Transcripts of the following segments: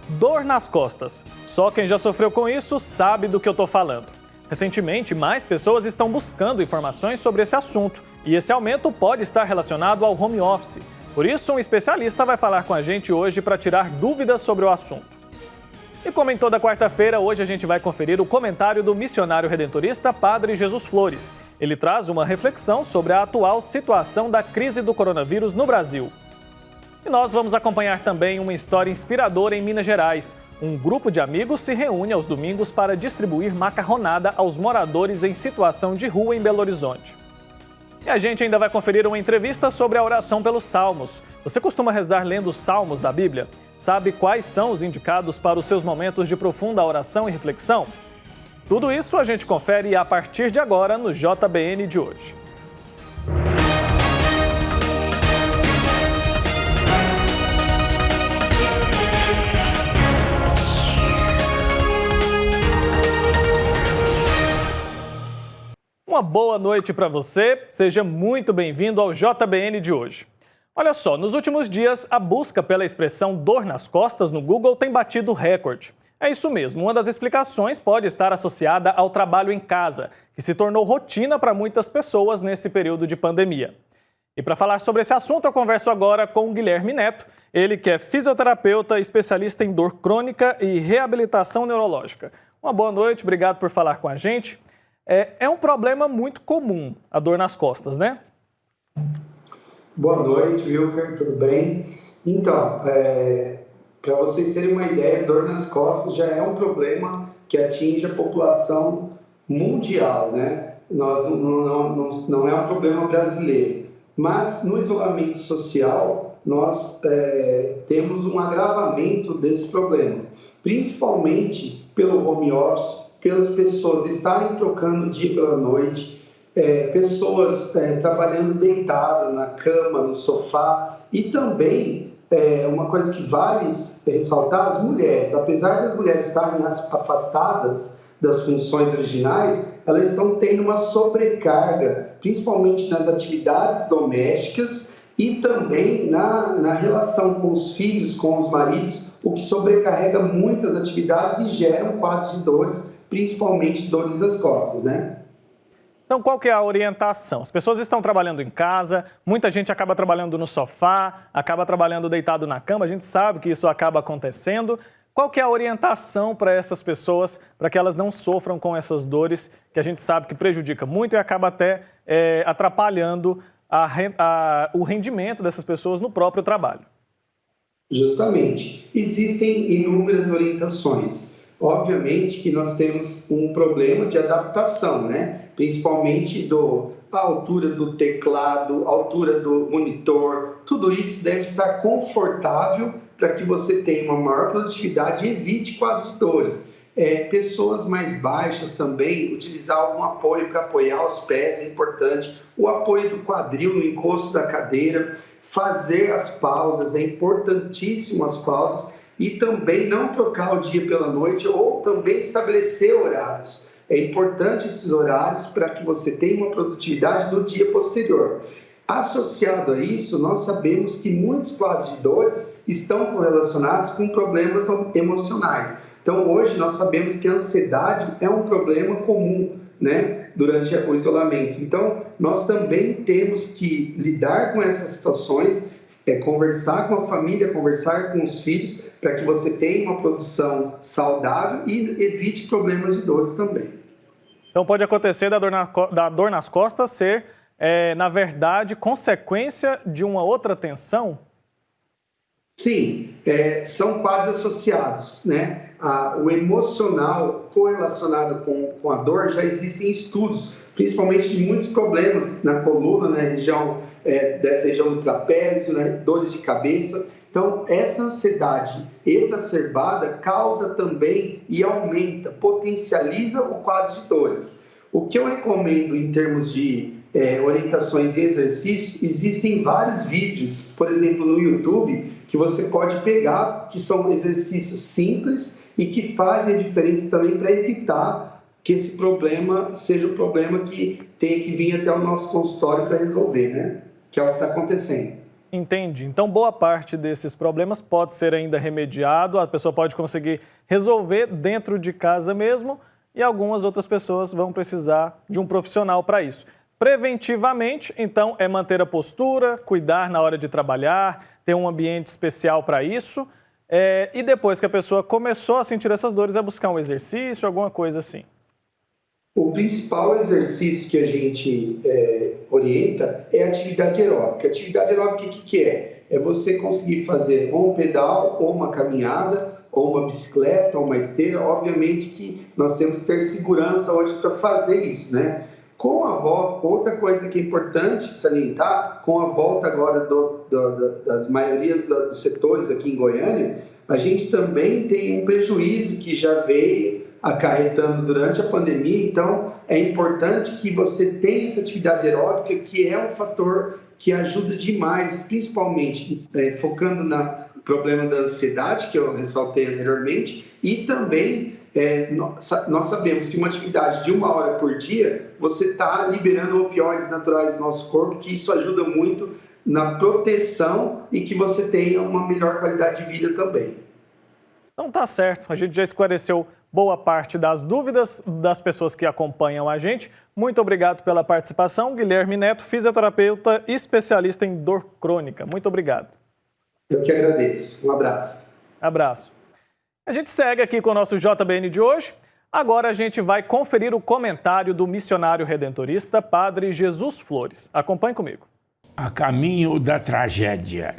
Dor nas costas. Só quem já sofreu com isso sabe do que eu estou falando. Recentemente, mais pessoas estão buscando informações sobre esse assunto e esse aumento pode estar relacionado ao home office. Por isso, um especialista vai falar com a gente hoje para tirar dúvidas sobre o assunto. E como em toda quarta-feira, hoje a gente vai conferir o comentário do missionário redentorista Padre Jesus Flores. Ele traz uma reflexão sobre a atual situação da crise do coronavírus no Brasil. E nós vamos acompanhar também uma história inspiradora em Minas Gerais. Um grupo de amigos se reúne aos domingos para distribuir macarronada aos moradores em situação de rua em Belo Horizonte. E a gente ainda vai conferir uma entrevista sobre a oração pelos salmos. Você costuma rezar lendo os salmos da Bíblia? Sabe quais são os indicados para os seus momentos de profunda oração e reflexão? Tudo isso a gente confere a partir de agora no JBN de hoje. Uma boa noite para você, seja muito bem-vindo ao JBN de hoje. Olha só, nos últimos dias, a busca pela expressão dor nas costas no Google tem batido recorde. É isso mesmo, uma das explicações pode estar associada ao trabalho em casa, que se tornou rotina para muitas pessoas nesse período de pandemia. E para falar sobre esse assunto, eu converso agora com o Guilherme Neto, ele que é fisioterapeuta, especialista em dor crônica e reabilitação neurológica. Uma boa noite, obrigado por falar com a gente. É um problema muito comum, a dor nas costas, né? Boa noite, Wilker, tudo bem? Então, para vocês terem uma ideia, dor nas costas já é um problema que atinge a população mundial, né? Não é um problema brasileiro. Mas no isolamento social, nós temos um agravamento desse problema, principalmente pelo home office, pelas pessoas estarem trocando dia pela noite, pessoas trabalhando deitadas na cama, no sofá, e também uma coisa que vale ressaltar, as mulheres, apesar das mulheres estarem afastadas das funções originais, elas estão tendo uma sobrecarga, principalmente nas atividades domésticas e também na relação com os filhos, com os maridos, o que sobrecarrega muitas atividades e gera um quadro de dores, principalmente dores das costas, né? Então, qual que é a orientação? As pessoas estão trabalhando em casa, muita gente acaba trabalhando no sofá, acaba trabalhando deitado na cama, a gente sabe que isso acaba acontecendo. Qual que é a orientação para essas pessoas, para que elas não sofram com essas dores, que a gente sabe que prejudica muito e acaba até atrapalhando o rendimento dessas pessoas no próprio trabalho? Justamente. Existem inúmeras orientações. Obviamente que nós temos um problema de adaptação, né? Principalmente a altura do teclado, a altura do monitor, tudo isso deve estar confortável para que você tenha uma maior produtividade e evite quadros de dores. Pessoas mais baixas também, utilizar algum apoio para apoiar os pés é importante, o apoio do quadril no encosto da cadeira, fazer as pausas, é importantíssimo as pausas, e também não trocar o dia pela noite ou também estabelecer horários. É importante esses horários para que você tenha uma produtividade no dia posterior. Associado a isso, nós sabemos que muitos quadros de dores estão correlacionados com problemas emocionais. Então, hoje nós sabemos que a ansiedade é um problema comum, né, durante o isolamento. Então, nós também temos que lidar com essas situações, conversar com a família, conversar com os filhos, para que você tenha uma produção saudável e evite problemas de dores também. Então pode acontecer da dor nas costas ser, na verdade, consequência de uma outra tensão? Sim, são quadros associados, né? O emocional correlacionado com a dor, já existem estudos, principalmente de muitos problemas na coluna, né? Dessa região do trapézio, né? Dores de cabeça. Então, essa ansiedade exacerbada causa também e aumenta, potencializa o quadro de dores. O que eu recomendo em termos de orientações e exercícios, existem vários vídeos, por exemplo, no YouTube, que você pode pegar, que são exercícios simples e que fazem a diferença também para evitar que esse problema seja um problema que tenha que vir até o nosso consultório para resolver, né? Que é o que está acontecendo. Entendi. Então, boa parte desses problemas pode ser ainda remediado, a pessoa pode conseguir resolver dentro de casa mesmo e algumas outras pessoas vão precisar de um profissional para isso. Preventivamente, então, é manter a postura, cuidar na hora de trabalhar, ter um ambiente especial para isso. E depois que a pessoa começou a sentir essas dores, é buscar um exercício, alguma coisa assim. O principal exercício que a gente orienta é a atividade aeróbica. Atividade aeróbica, o que é? É você conseguir fazer ou um pedal, ou uma caminhada, ou uma bicicleta, ou uma esteira. Obviamente que nós temos que ter segurança hoje para fazer isso, né? Com a volta, outra coisa que é importante salientar, com a volta agora das maiorias dos setores aqui em Goiânia, a gente também tem um prejuízo que já veio acarretando durante a pandemia, então é importante que você tenha essa atividade aeróbica, que é um fator que ajuda demais, principalmente focando no problema da ansiedade, que eu ressaltei anteriormente, e também nós sabemos que uma atividade de 1 hora por dia, você está liberando opioides naturais do nosso corpo, que isso ajuda muito na proteção e que você tenha uma melhor qualidade de vida também. Então tá certo, a gente já esclareceu boa parte das dúvidas das pessoas que acompanham a gente. Muito obrigado pela participação. Guilherme Neto, fisioterapeuta especialista em dor crônica. Muito obrigado. Eu que agradeço. Um abraço. Abraço. A gente segue aqui com o nosso JBN de hoje. Agora a gente vai conferir o comentário do missionário redentorista Padre Jesus Flores. Acompanhe comigo. A caminho da tragédia.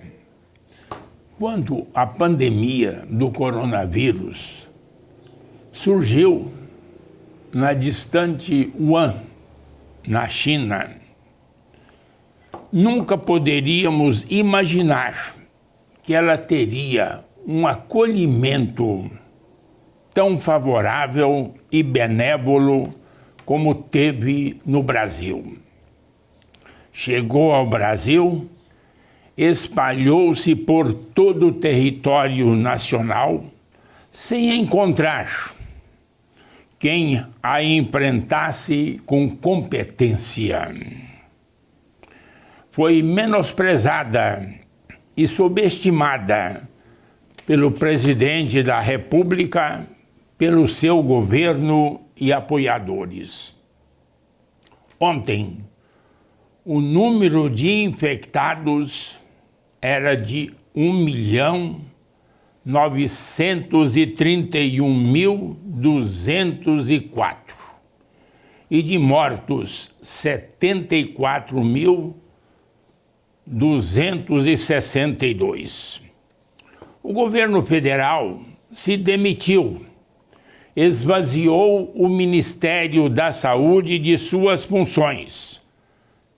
Quando a pandemia do coronavírus surgiu na distante Wuhan, na China, nunca poderíamos imaginar que ela teria um acolhimento tão favorável e benévolo como teve no Brasil. Chegou ao Brasil, espalhou-se por todo o território nacional, sem encontrar quem a enfrentasse com competência. Foi menosprezada e subestimada pelo presidente da República, pelo seu governo e apoiadores. Ontem, o número de infectados era de 1.931.204 e de mortos 74.262. O governo federal se demitiu, esvaziou o Ministério da Saúde de suas funções,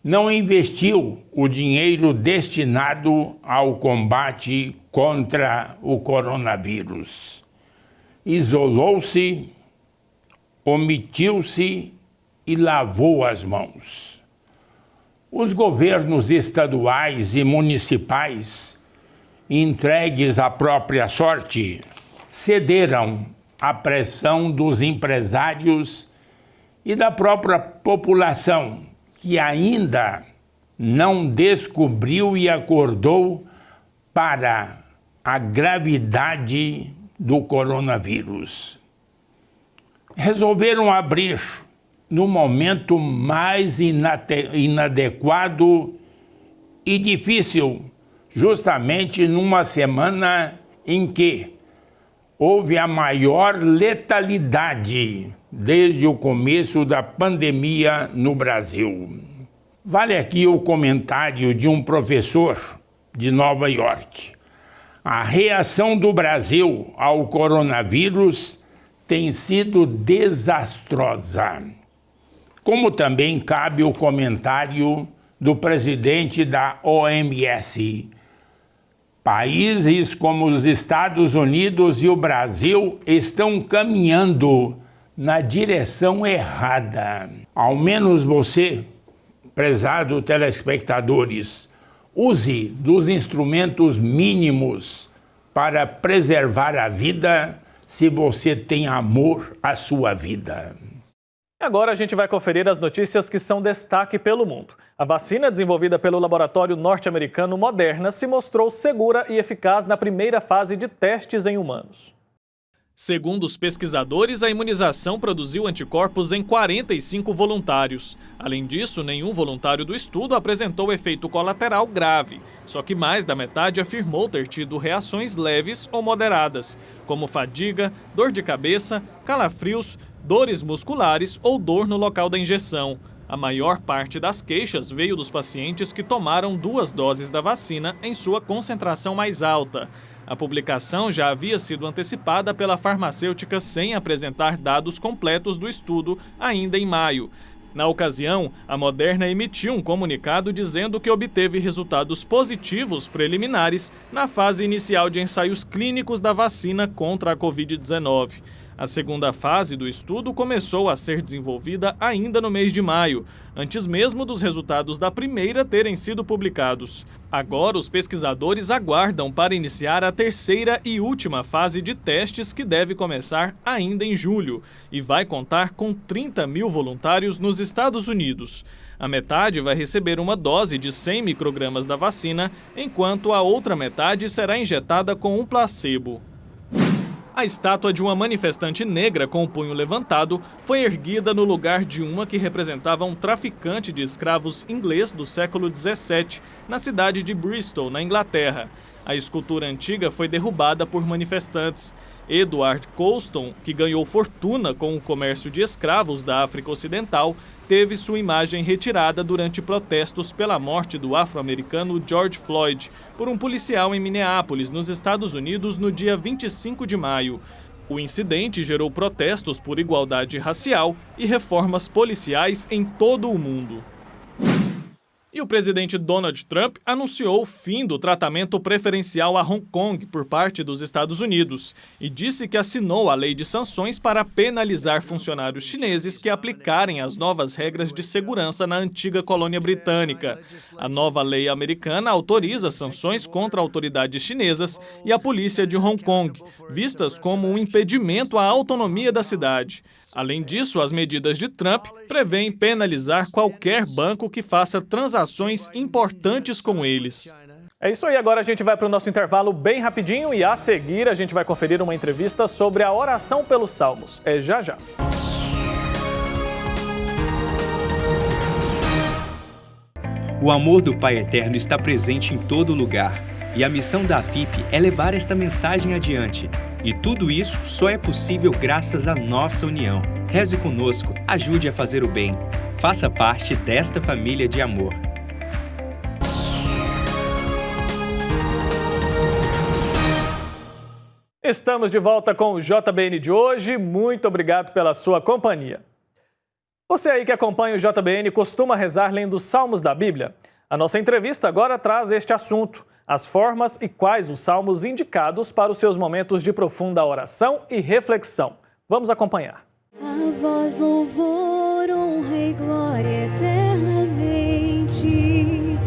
não investiu o dinheiro destinado ao combate contra o coronavírus. Isolou-se, omitiu-se e lavou as mãos. Os governos estaduais e municipais, entregues à própria sorte, cederam à pressão dos empresários e da própria população, que ainda não descobriu e acordou para a gravidade do coronavírus. Resolveram abrir no momento mais inadequado e difícil, justamente numa semana em que houve a maior letalidade desde o começo da pandemia no Brasil. Vale aqui o comentário de um professor de Nova York. A reação do Brasil ao coronavírus tem sido desastrosa. Como também cabe o comentário do presidente da OMS. Países como os Estados Unidos e o Brasil estão caminhando na direção errada. Ao menos você, prezado telespectadores, use dos instrumentos mínimos para preservar a vida se você tem amor à sua vida. Agora a gente vai conferir as notícias que são destaque pelo mundo. A vacina desenvolvida pelo laboratório norte-americano Moderna se mostrou segura e eficaz na primeira fase de testes em humanos. Segundo os pesquisadores, a imunização produziu anticorpos em 45 voluntários. Além disso, nenhum voluntário do estudo apresentou efeito colateral grave. Só que mais da metade afirmou ter tido reações leves ou moderadas, como fadiga, dor de cabeça, calafrios, dores musculares ou dor no local da injeção. A maior parte das queixas veio dos pacientes que tomaram 2 doses da vacina em sua concentração mais alta. A publicação já havia sido antecipada pela farmacêutica sem apresentar dados completos do estudo ainda em maio. Na ocasião, a Moderna emitiu um comunicado dizendo que obteve resultados positivos preliminares na fase inicial de ensaios clínicos da vacina contra a Covid-19. A segunda fase do estudo começou a ser desenvolvida ainda no mês de maio, antes mesmo dos resultados da primeira terem sido publicados. Agora, os pesquisadores aguardam para iniciar a terceira e última fase de testes, que deve começar ainda em julho e vai contar com 30 mil voluntários nos Estados Unidos. A metade vai receber uma dose de 100 microgramas da vacina, enquanto a outra metade será injetada com um placebo. A estátua de uma manifestante negra com o punho levantado foi erguida no lugar de uma que representava um traficante de escravos inglês do século XVII, na cidade de Bristol, na Inglaterra. A escultura antiga foi derrubada por manifestantes. Edward Colston, que ganhou fortuna com o comércio de escravos da África Ocidental, teve sua imagem retirada durante protestos pela morte do afro-americano George Floyd por um policial em Minneapolis, nos Estados Unidos, no dia 25 de maio. O incidente gerou protestos por igualdade racial e reformas policiais em todo o mundo. E o presidente Donald Trump anunciou o fim do tratamento preferencial a Hong Kong por parte dos Estados Unidos e disse que assinou a lei de sanções para penalizar funcionários chineses que aplicarem as novas regras de segurança na antiga colônia britânica. A nova lei americana autoriza sanções contra autoridades chinesas e a polícia de Hong Kong, vistas como um impedimento à autonomia da cidade. Além disso, as medidas de Trump prevêem penalizar qualquer banco que faça transações importantes com eles. É isso aí, agora a gente vai para o nosso intervalo bem rapidinho e a seguir a gente vai conferir uma entrevista sobre a oração pelos salmos. É já já. O amor do Pai Eterno está presente em todo lugar. E a missão da AFIP é levar esta mensagem adiante. E tudo isso só é possível graças à nossa união. Reze conosco, ajude a fazer o bem. Faça parte desta família de amor. Estamos de volta com o JBN de hoje. Muito obrigado pela sua companhia. Você aí que acompanha o JBN costuma rezar lendo os salmos da Bíblia? A nossa entrevista agora traz este assunto: as formas e quais os salmos indicados para os seus momentos de profunda oração e reflexão. Vamos acompanhar. A vós louvor, honra e glória eternamente.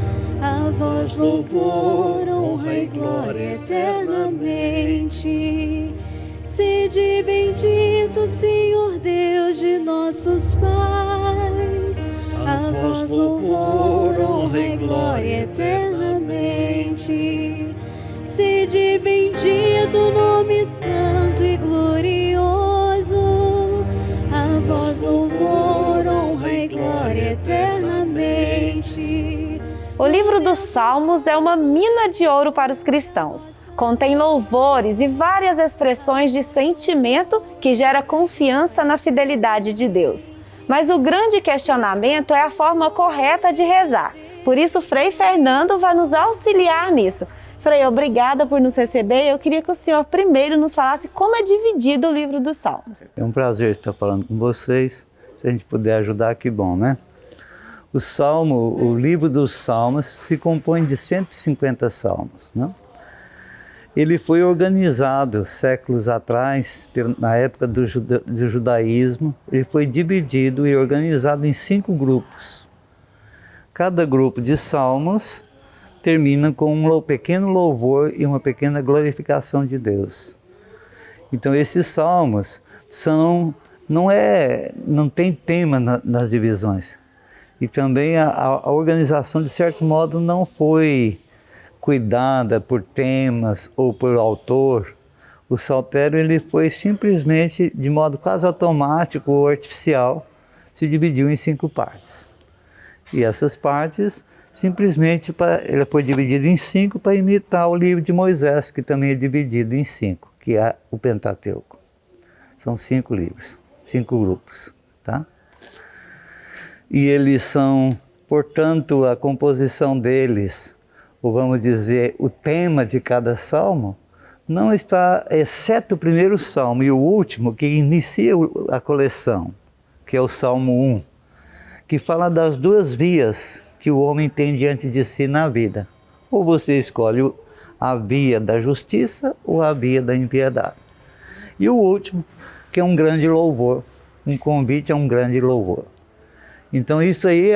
A vós louvor, honra e glória eternamente. Sede bendito, Senhor Deus de nossos pais. A vós louvor, honra e glória eternamente. Sede bendito, nome santo e glorioso. A vós louvor, honra e glória eternamente. O livro dos Salmos é uma mina de ouro para os cristãos. Contém louvores e várias expressões de sentimento que gera confiança na fidelidade de Deus. Mas o grande questionamento é a forma correta de rezar. Por isso, Frei Fernando vai nos auxiliar nisso. Frei, obrigada por nos receber. Eu queria que o senhor primeiro nos falasse como é dividido o livro dos Salmos. É um prazer estar falando com vocês. Se a gente puder ajudar, que bom, né? O livro dos Salmos se compõe de 150 salmos, né? Ele foi organizado séculos atrás, na época do judaísmo. Ele foi dividido e organizado em 5 grupos. Cada grupo de salmos termina com um pequeno louvor e uma pequena glorificação de Deus. Então esses salmos são não tem tema nas divisões. E também a organização, de certo modo, não foi cuidada por temas ou por autor. O saltério ele foi simplesmente, de modo quase automático ou artificial, se dividiu em 5 partes. E essas partes, simplesmente, ele foi dividido em 5 para imitar o livro de Moisés, que também é dividido em 5, que é o Pentateuco. São 5 livros, 5 grupos, tá? E eles são, portanto, a composição deles, ou vamos dizer, o tema de cada salmo, não está, exceto o primeiro salmo e o último, que inicia a coleção, que é o Salmo 1, que fala das 2 vias que o homem tem diante de si na vida. Ou você escolhe a via da justiça ou a via da impiedade. E o último, que é um grande louvor, um convite a um grande louvor. Então isso aí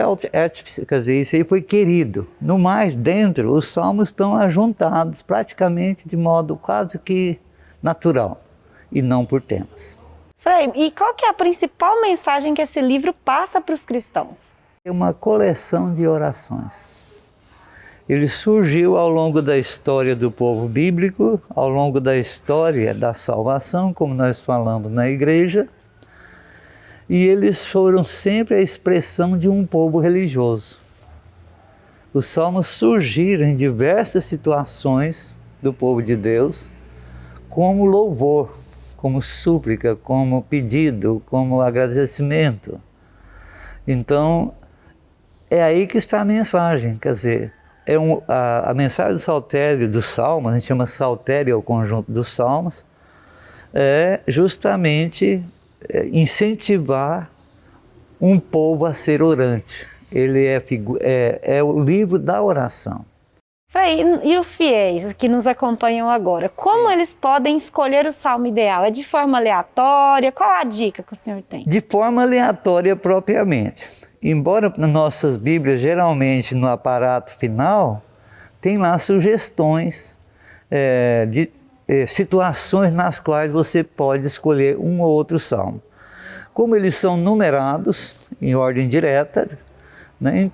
quer dizer, isso aí foi querido. No mais, dentro, os salmos estão ajuntados praticamente de modo quase que natural e não por temas. Frei, e qual que é a principal mensagem que esse livro passa para os cristãos? É uma coleção de orações. Ele surgiu ao longo da história do povo bíblico, ao longo da história da salvação, como nós falamos na igreja, e eles foram sempre a expressão de um povo religioso. Os salmos surgiram em diversas situações do povo de Deus como louvor, como súplica, como pedido, como agradecimento. Então, é aí que está a mensagem, quer dizer, a mensagem do saltério dos salmos, a gente chama saltério é o conjunto dos salmos, é justamente incentivar um povo a ser orante. Ele é o livro da oração. Frei, e os fiéis que nos acompanham agora, como eles podem escolher o salmo ideal? É de forma aleatória? Qual a dica que o senhor tem? De forma aleatória propriamente. Embora nas nossas Bíblias, geralmente no aparato final, tem lá sugestões de situações nas quais você pode escolher um ou outro salmo. Como eles são numerados em ordem direta, né,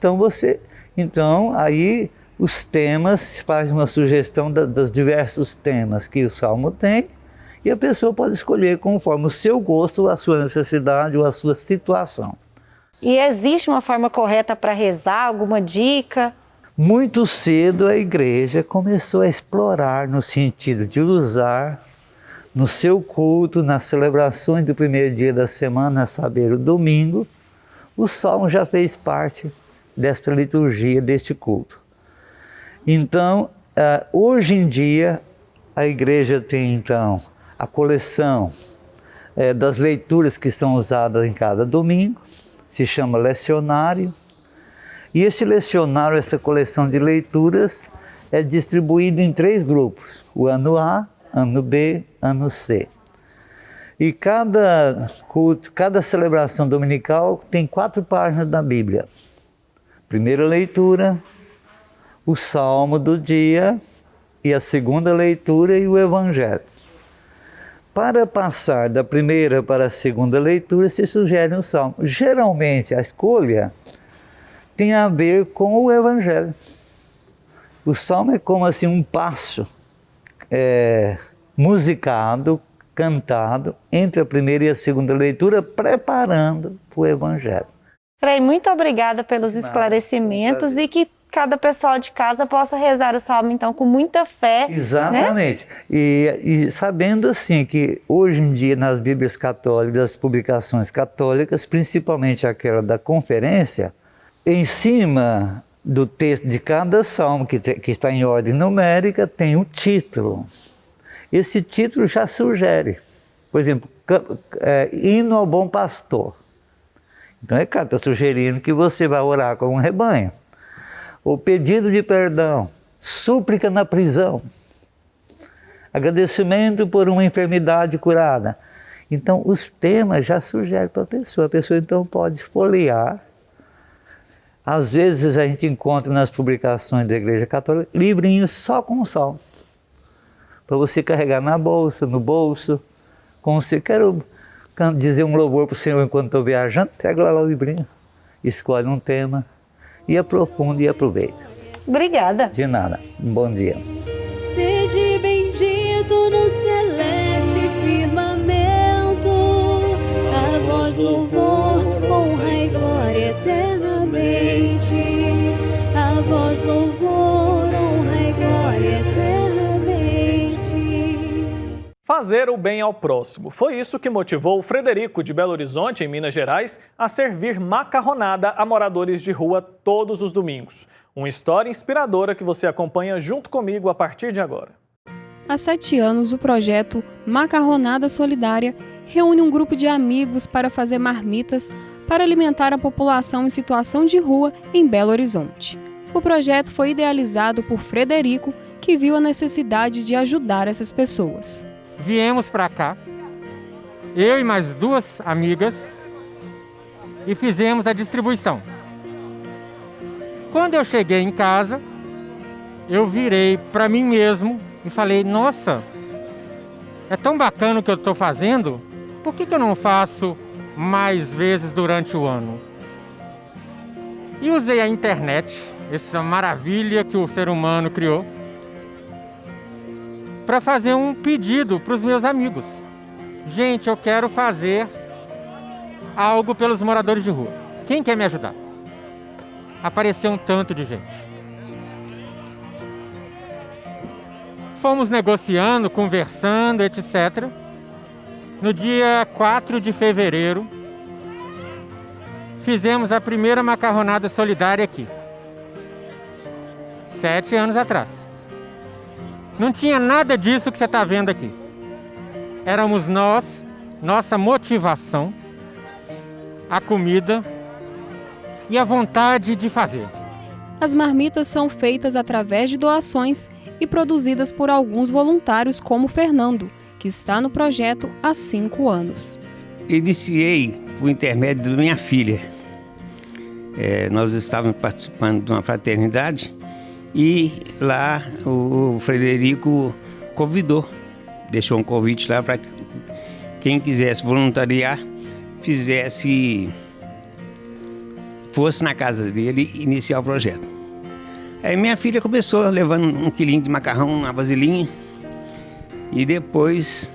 então aí os temas, faz uma sugestão dos diversos temas que o salmo tem, e a pessoa pode escolher conforme o seu gosto, a sua necessidade ou a sua situação. E existe uma forma correta para rezar, alguma dica? Muito cedo a igreja começou a explorar no sentido de usar no seu culto, nas celebrações do primeiro dia da semana, a saber, o domingo, o salmo já fez parte desta liturgia, deste culto. Então, hoje em dia, a igreja tem então a coleção das leituras que são usadas em cada domingo, se chama lecionário. E esse lecionário, essa coleção de leituras, é distribuído em 3 grupos: o ano A, ano B, ano C. E cada culto, cada celebração dominical tem 4 páginas da Bíblia. Primeira leitura, o salmo do dia, e a segunda leitura e o evangelho. Para passar da primeira para a segunda leitura, se sugere um salmo. Geralmente a escolha tem a ver com o evangelho. O salmo é como assim um passo musicado, cantado, entre a primeira e a segunda leitura, preparando para o evangelho. Frei, muito obrigada pelos esclarecimentos e que cada pessoal de casa possa rezar o salmo, então, com muita fé. Exatamente. Né? E sabendo, assim, que hoje em dia, nas Bíblias católicas, das publicações católicas, principalmente aquela da conferência, em cima do texto de cada salmo, que está em ordem numérica, tem um título. Esse título já sugere, por exemplo, hino ao bom pastor. Então, é claro, está sugerindo que você vai orar com um rebanho. O pedido de perdão, súplica na prisão, agradecimento por uma enfermidade curada. Então, os temas já sugerem para a pessoa então pode folhear. Às vezes a gente encontra nas publicações da Igreja Católica livrinhos só com o salmo, para você carregar na bolsa, no bolso, como você quero dizer um louvor para o Senhor enquanto estou viajando, pego lá o livrinho, escolhe um tema e aprofunda e aproveita. Obrigada. De nada. Um bom dia. Sede bendito no celeste firmamento, a vós louvor, honra e glória eternamente. A vós louvor, honra e glória eternamente. Fazer o bem ao próximo. Foi isso que motivou o Frederico de Belo Horizonte, em Minas Gerais, a servir macarronada a moradores de rua todos os domingos. Uma história inspiradora que você acompanha junto comigo a partir de agora. Há 7 anos, o projeto Macarronada Solidária reúne um grupo de amigos para fazer marmitas para alimentar a população em situação de rua em Belo Horizonte. O projeto foi idealizado por Frederico, que viu a necessidade de ajudar essas pessoas. Viemos para cá, eu e mais 2 amigas, e fizemos a distribuição. Quando eu cheguei em casa, eu virei para mim mesmo e falei, nossa, é tão bacana o que eu estou fazendo, por que eu não faço mais vezes durante o ano? E usei a internet, essa maravilha que o ser humano criou, para fazer um pedido para os meus amigos. Gente, eu quero fazer algo pelos moradores de rua. Quem quer me ajudar? Apareceu um tanto de gente. Fomos negociando, conversando, etc. No dia 4 de fevereiro, fizemos a primeira macarronada solidária aqui. 7 anos atrás. Não tinha nada disso que você está vendo aqui. Éramos nós, nossa motivação, a comida e a vontade de fazer. As marmitas são feitas através de doações e produzidas por alguns voluntários como Fernando, que está no projeto há 5 anos. Iniciei por intermédio da minha filha. Nós estávamos participando de uma fraternidade e lá o Frederico convidou, deixou um convite lá para quem quisesse voluntariar, fosse na casa dele iniciar o projeto. Aí minha filha começou levando 1 quilinho de macarrão, uma vasilhinha, e depois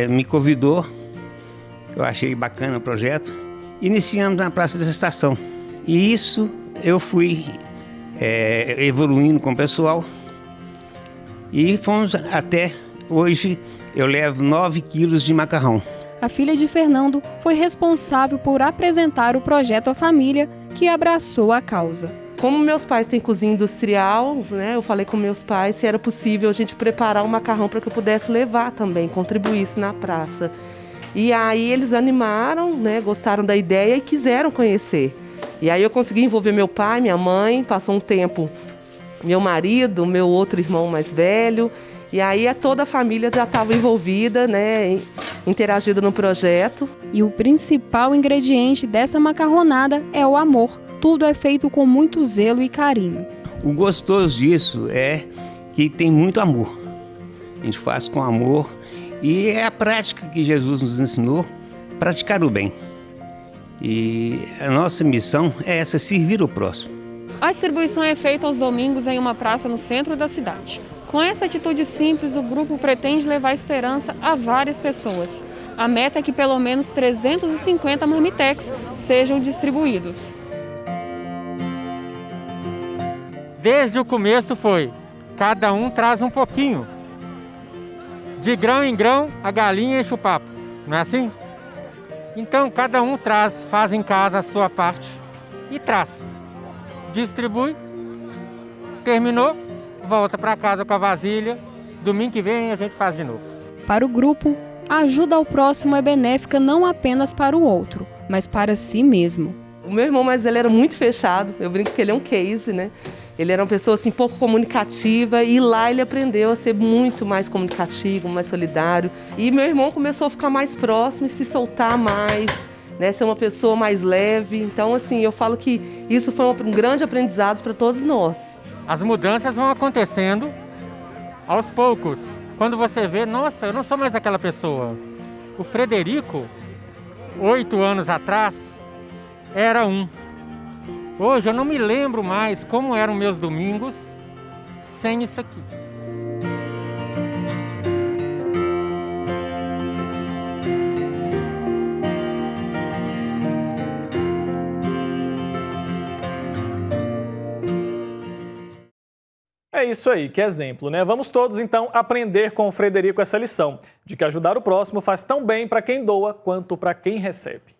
me convidou, eu achei bacana o projeto, iniciamos na Praça da Estação. E isso eu fui evoluindo com o pessoal e fomos até hoje, eu levo 9 quilos de macarrão. A filha de Fernando foi responsável por apresentar o projeto à família, que abraçou a causa. Como meus pais têm cozinha industrial, né, eu falei com meus pais se era possível a gente preparar um macarrão para que eu pudesse levar também, contribuísse na praça. E aí eles animaram, né, gostaram da ideia e quiseram conhecer. E aí eu consegui envolver meu pai, minha mãe, passou um tempo meu marido, meu outro irmão mais velho. E aí toda a família já estava envolvida, né, interagida no projeto. E o principal ingrediente dessa macarronada é o amor. Tudo é feito com muito zelo e carinho. O gostoso disso é que tem muito amor. A gente faz com amor e é a prática que Jesus nos ensinou, praticar o bem. E a nossa missão é essa, servir o próximo. A distribuição é feita aos domingos em uma praça no centro da cidade. Com essa atitude simples, o grupo pretende levar esperança a várias pessoas. A meta é que pelo menos 350 marmitex sejam distribuídos. Desde o começo foi, cada um traz um pouquinho. De grão em grão, a galinha enche o papo, não é assim? Então cada um faz em casa a sua parte e traz. Distribui, terminou, volta para casa com a vasilha, domingo que vem a gente faz de novo. Para o grupo, a ajuda ao próximo é benéfica não apenas para o outro, mas para si mesmo. O meu irmão mais velho era muito fechado, eu brinco que ele é um case, né? Ele era uma pessoa assim, pouco comunicativa e lá ele aprendeu a ser muito mais comunicativo, mais solidário. E meu irmão começou a ficar mais próximo e se soltar mais, né? Ser uma pessoa mais leve. Então, assim, eu falo que isso foi um grande aprendizado para todos nós. As mudanças vão acontecendo aos poucos. Quando você vê, nossa, eu não sou mais aquela pessoa. O Frederico, 8 anos atrás, era um. Hoje eu não me lembro mais como eram meus domingos sem isso aqui. É isso aí, que exemplo, né? Vamos todos, então, aprender com o Frederico essa lição, de que ajudar o próximo faz tão bem para quem doa quanto para quem recebe.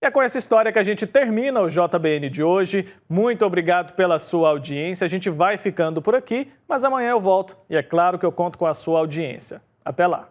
E é com essa história que a gente termina o JBN de hoje. Muito obrigado pela sua audiência. A gente vai ficando por aqui, mas amanhã eu volto. E é claro que eu conto com a sua audiência. Até lá!